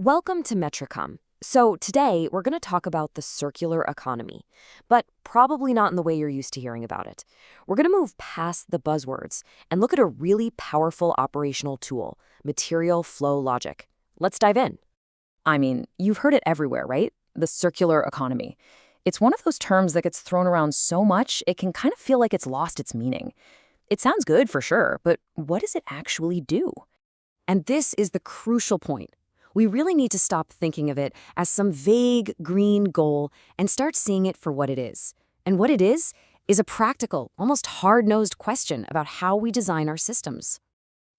Welcome to Metricom. So today we're going to talk about the circular economy, but probably not in the way you're used to hearing about it. We're going to move past the buzzwords and look at a really powerful operational tool, material flow logic. Let's dive in. I mean, you've heard it everywhere, right? The circular economy. It's one of those terms that gets thrown around so much, it can kind of feel like it's lost its meaning. It sounds good for sure, but what does it actually do? And this is the crucial point. We really need to stop thinking of it as some vague green goal and start seeing it for what it is. And what it is a practical, almost hard-nosed question about how we design our systems.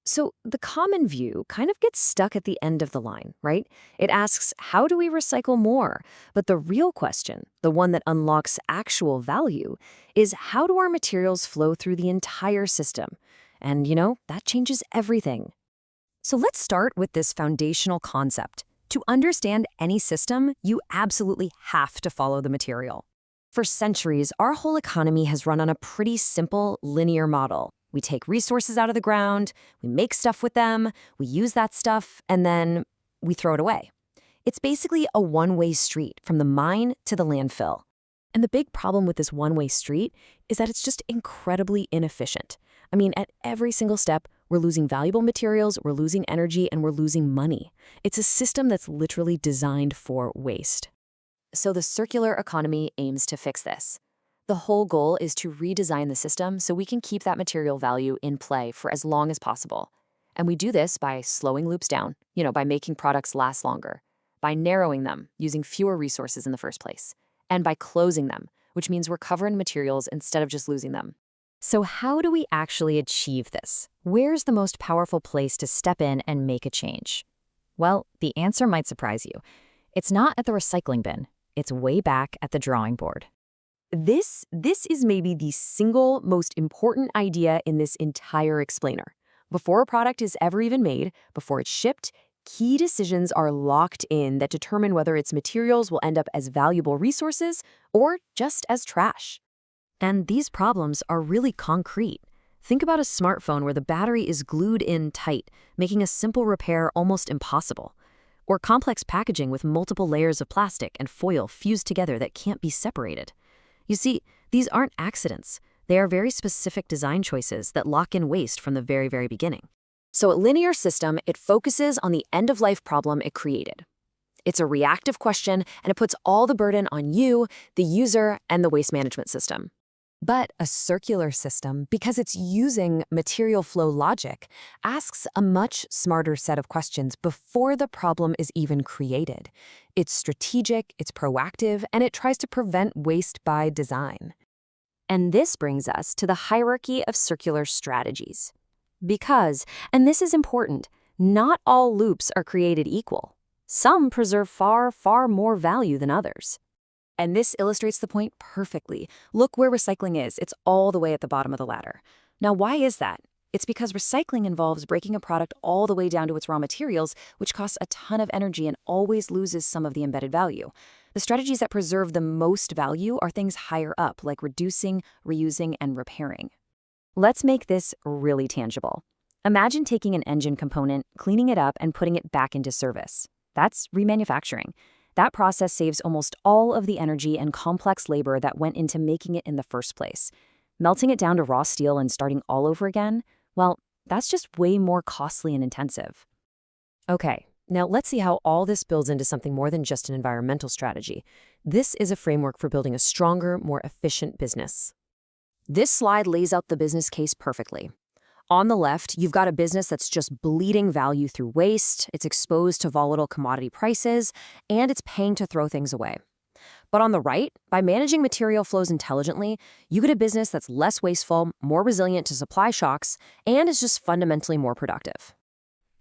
So the common view kind of gets stuck at the end of the line, right? It asks, how do we recycle more? But the real question, the one that unlocks actual value, is how do our materials flow through the entire system? And, that changes everything. So let's start with this foundational concept. To understand any system, you absolutely have to follow the material. For centuries, our whole economy has run on a pretty simple, linear model. We take resources out of the ground, we make stuff with them, we use that stuff, and then we throw it away. It's basically a one-way street from the mine to the landfill. And the big problem with this one-way street is that it's just incredibly inefficient. I mean, at every single step, we're losing valuable materials, we're losing energy, and we're losing money. It's a system that's literally designed for waste. So the circular economy aims to fix this. The whole goal is to redesign the system so we can keep that material value in play for as long as possible. And we do this by slowing loops down, by making products last longer, by narrowing them, using fewer resources in the first place, and by closing them, which means we're covering materials instead of just losing them. So how do we actually achieve this? Where's the most powerful place to step in and make a change? Well, the answer might surprise you. It's not at the recycling bin. It's way back at the drawing board. This is maybe the single most important idea in this entire explainer. Before a product is ever even made, before it's shipped, key decisions are locked in that determine whether its materials will end up as valuable resources or just as trash. And these problems are really concrete. Think about a smartphone where the battery is glued in tight, making a simple repair almost impossible. Or complex packaging with multiple layers of plastic and foil fused together that can't be separated. You see, these aren't accidents. They are very specific design choices that lock in waste from the very, very beginning. So a linear system, it focuses on the end-of-life problem it created. It's a reactive question, and it puts all the burden on you, the user, and the waste management system. But a circular system, because it's using material flow logic, asks a much smarter set of questions before the problem is even created. It's strategic, it's proactive, and it tries to prevent waste by design. And this brings us to the hierarchy of circular strategies. Because, and this is important, not all loops are created equal. Some preserve far, far more value than others. And this illustrates the point perfectly. Look where recycling is. It's all the way at the bottom of the ladder. Now, why is that? It's because recycling involves breaking a product all the way down to its raw materials, which costs a ton of energy and always loses some of the embedded value. The strategies that preserve the most value are things higher up, like reducing, reusing, and repairing. Let's make this really tangible. Imagine taking an engine component, cleaning it up, and putting it back into service. That's remanufacturing. That process saves almost all of the energy and complex labor that went into making it in the first place. Melting it down to raw steel and starting all over again, well, that's just way more costly and intensive. Okay, now let's see how all this builds into something more than just an environmental strategy. This is a framework for building a stronger, more efficient business. This slide lays out the business case perfectly. On the left, you've got a business that's just bleeding value through waste, it's exposed to volatile commodity prices, and it's paying to throw things away. But on the right, by managing material flows intelligently, you get a business that's less wasteful, more resilient to supply shocks, and is just fundamentally more productive.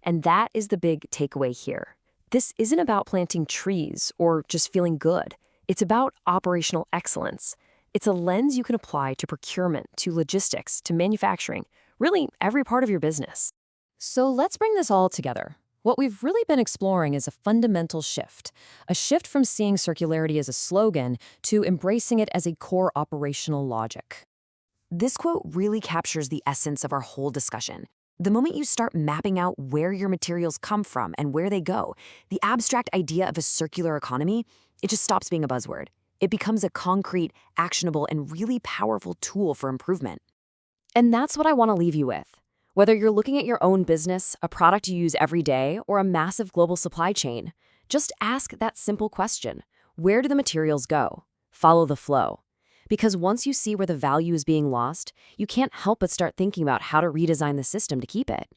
And that is the big takeaway here. This isn't about planting trees or just feeling good. It's about operational excellence. It's a lens you can apply to procurement, to logistics, to manufacturing, really every part of your business. So let's bring this all together. What we've really been exploring is a fundamental shift, a shift from seeing circularity as a slogan to embracing it as a core operational logic. This quote really captures the essence of our whole discussion. The moment you start mapping out where your materials come from and where they go, the abstract idea of a circular economy, it just stops being a buzzword. It becomes a concrete, actionable, and really powerful tool for improvement. And that's what I want to leave you with. Whether you're looking at your own business, a product you use every day, or a massive global supply chain, just ask that simple question. Where do the materials go? Follow the flow. Because once you see where the value is being lost, you can't help but start thinking about how to redesign the system to keep it.